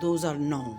2009।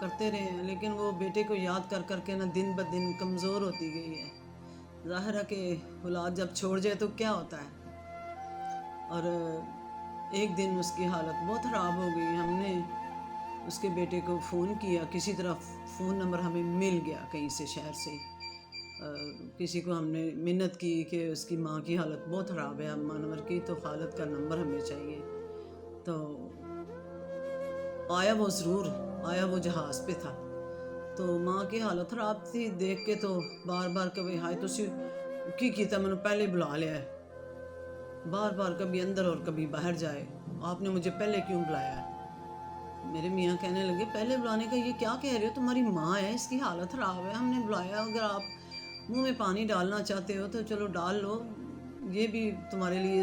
کرتے رہے ہیں، لیکن وہ بیٹے کو یاد کر کر کے نا دن بہ دن کمزور ہوتی گئی ہے۔ ظاہر ہے کہ اولاد جب چھوڑ جائے تو کیا ہوتا ہے۔ اور ایک دن اس کی حالت بہت خراب ہو گئی، ہم نے اس کے بیٹے کو فون کیا، کسی طرح فون نمبر ہمیں مل گیا کہیں سے، شہر سے، کسی کو ہم نے منت کی کہ اس کی ماں کی حالت بہت خراب ہے، اماں نمبر کی تو حالت کا نمبر ہمیں چاہیے۔ تو آیا وہ ضرور آیا، وہ جہاز پہ تھا، تو ماں کی حالت خراب تھی، دیکھ کے تو بار بار کبھی ہائے تسی کی کیتا میں نے پہلے بلا لیا ہے، بار بار کبھی اندر اور کبھی باہر جائے، آپ نے مجھے پہلے کیوں بلایا ہے؟ میرے میاں کہنے لگے پہلے بلانے کا یہ کیا کہہ رہے ہو، تمہاری ماں ہے، اس کی حالت خراب ہے، ہم نے بلایا، اگر آپ منہ میں پانی ڈالنا چاہتے ہو تو چلو ڈال لو، یہ بھی تمہارے لیے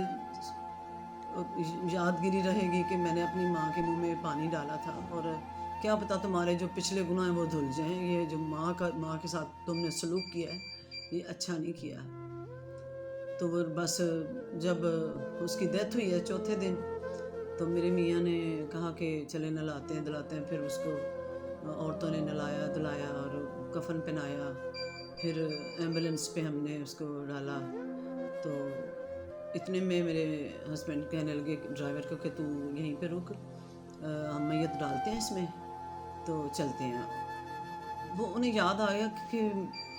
یادگیری رہے گی کہ میں نے اپنی ماں کے منہ میں پانی ڈالا تھا، اور کیا پتہ تمہارے جو پچھلے گناہ ہیں وہ دھل جائیں، یہ جو ماں کے ساتھ تم نے سلوک کیا ہے یہ اچھا نہیں کیا۔ تو وہ بس جب اس کی ڈیتھ ہوئی ہے چوتھے دن، تو میرے میاں نے کہا کہ چلے نہلاتے ہیں دلاتے ہیں، پھر اس کو عورتوں نے نہلایا دلایا اور کفن پہنایا، پھر ایمبولینس پہ ہم نے اس کو ڈالا۔ تو اتنے میں میرے ہسبینڈ کہنے لگے ڈرائیور کو کہ تو یہیں پہ رک، ہم میت ڈالتے ہیں اس میں، تو چلتے ہیں۔ وہ انہیں یاد آیا کہ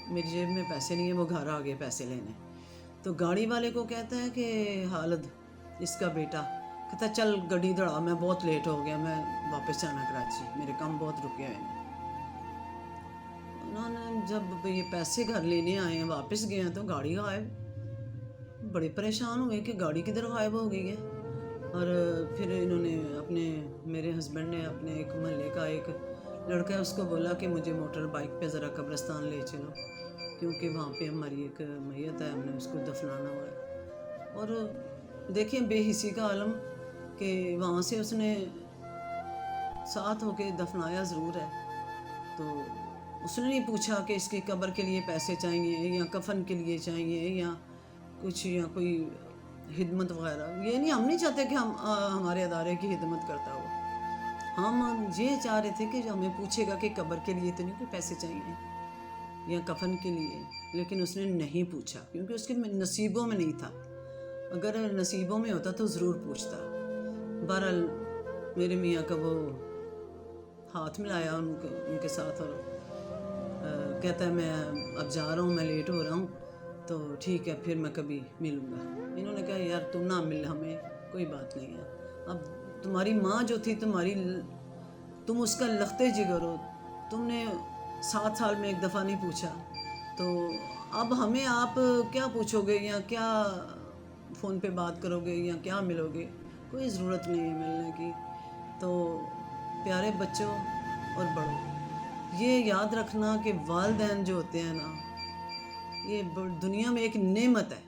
میری جیب میں پیسے نہیں ہیں، وہ گھر آ گئے پیسے لینے، تو گاڑی والے کو کہتا ہے کہ خالد اس کا بیٹا کہتا ہے چل گڈی دڑا، میں بہت لیٹ ہو گیا، میں واپس جانا کراچی، میرے کام بہت رکے ہوئے ہیں۔ انہوں نے جب یہ پیسے گھر لینے آئے ہیں واپس گئے ہیں تو گاڑی غائب، بڑے پریشان ہوئے کہ گاڑی کدھر غائب ہو گئی ہے۔ اور پھر انہوں نے میرے ہسبینڈ نے اپنے ایک محلے کا ایک لڑکا ہے اس کو بولا کہ مجھے موٹر بائک پہ ذرا قبرستان لے چلو، کیونکہ وہاں پہ ہماری ایک میت ہے، ہم نے اس کو دفنانا ہوا ہے۔ اور دیکھیں بے حسی کا عالم کہ وہاں سے اس نے ساتھ ہو کے دفنایا ضرور ہے، تو اس نے نہیں پوچھا کہ اس کی قبر کے لیے پیسے چاہیے یا کفن کے لیے چاہیے یا کچھ، یا کوئی خدمت وغیرہ، یہ نہیں، ہم نہیں چاہتے کہ ہمارے ادارے کی خدمت کرتا ہو، ہم یہ چاہ رہے تھے کہ جو ہمیں پوچھے گا کہ قبر کے لیے تو نہیں کوئی پیسے چاہیے یا کفن کے لیے، لیکن اس نے نہیں پوچھا کیونکہ اس کے نصیبوں میں نہیں تھا، اگر نصیبوں میں ہوتا تو ضرور پوچھتا۔ بہرحال میرے میاں کا وہ ہاتھ ملایا ان کے ساتھ، اور کہتا ہے میں اب جا رہا ہوں، میں لیٹ ہو رہا ہوں، تو ٹھیک ہے پھر میں کبھی ملوں گا۔ انہوں نے کہا یار تم نہ مل، ہمیں کوئی بات نہیں ہے، اب تمہاری ماں جو تھی تم اس کا لختے جگر ہو، تم نے 7 سال میں ایک دفعہ نہیں پوچھا، تو اب ہمیں آپ کیا پوچھو گے یا کیا فون پہ بات کرو گے یا کیا ملو گے، کوئی ضرورت نہیں ہے ملنے کی۔ تو پیارے بچوں اور بڑوں، یہ یاد رکھنا کہ والدین جو ہوتے ہیں نا، یہ دنیا میں ایک نعمت ہے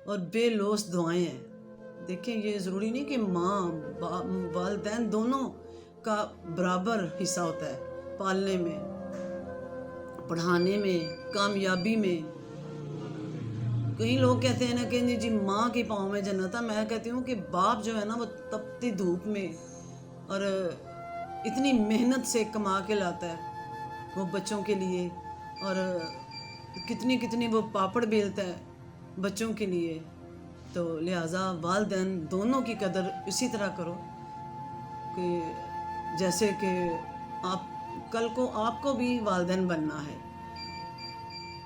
اور بے لوث دعائیں ہیں۔ دیکھیں یہ ضروری نہیں کہ ماں والدین دونوں کا برابر حصہ ہوتا ہے، پالنے میں، پڑھانے میں، کامیابی میں۔ کئی لوگ کہتے ہیں نا کہ جی ماں کے پاؤں میں جنت ہے، میں کہتی ہوں کہ باپ جو ہے نا وہ تپتی دھوپ میں اور اتنی محنت سے کما کے لاتا ہے وہ بچوں کے لیے، اور کتنی وہ پاپڑ بیلتا ہے بچوں کے لیے۔ تو لہٰذا والدین دونوں کی قدر اسی طرح کرو کہ جیسے کہ کل کو آپ کو بھی والدین بننا ہے،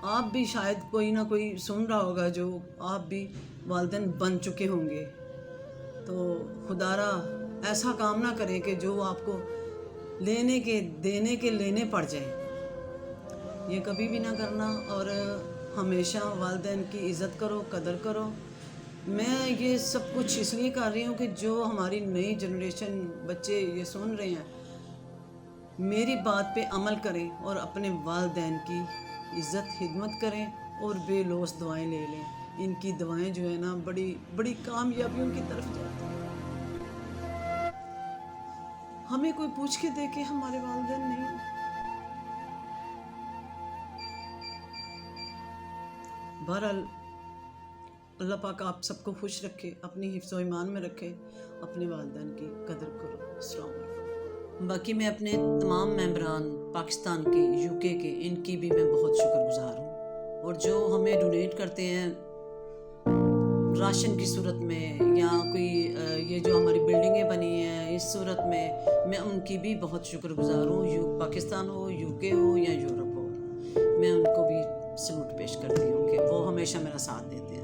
آپ بھی شاید کوئی نہ کوئی سن رہا ہوگا جو آپ بھی والدین بن چکے ہوں گے، تو خدا را ایسا کام نہ کریں کہ جو آپ کو دینے کے لینے پڑ جائیں، یہ کبھی بھی نہ کرنا، اور ہمیشہ والدین کی عزت کرو، قدر کرو۔ میں یہ سب کچھ اس لیے کر رہی ہوں کہ جو ہماری نئی جنریشن بچے یہ سن رہے ہیں، میری بات پہ عمل کریں اور اپنے والدین کی عزت خدمت کریں اور بے لوث دعائیں لے لیں، ان کی دعائیں جو ہے نا بڑی بڑی کامیابیوں کی طرف جاتی ہیں۔ ہمیں کوئی پوچھ کے دیکھے ہمارے والدین نہیں، بہرحال اللہ پاک آپ سب کو خوش رکھے، اپنی حفظ و ایمان میں رکھے، اپنے والدین کی قدر کرو۔ السلام علیکم۔ باقی میں اپنے تمام ممبران پاکستان کے، یو کے ان کی بھی میں بہت شکر گزار ہوں، اور جو ہمیں ڈونیٹ کرتے ہیں راشن کی صورت میں یا کوئی یہ جو ہماری بلڈنگیں بنی ہیں اس صورت میں ان کی بھی بہت شکر گزار ہوں، پاکستان ہو، یو کے ہو یا یورپ ہو، میں ان کو بھی سلوٹ پیش کرتی ہوں کہ وہ ہمیشہ میرا ساتھ دیتے ہیں۔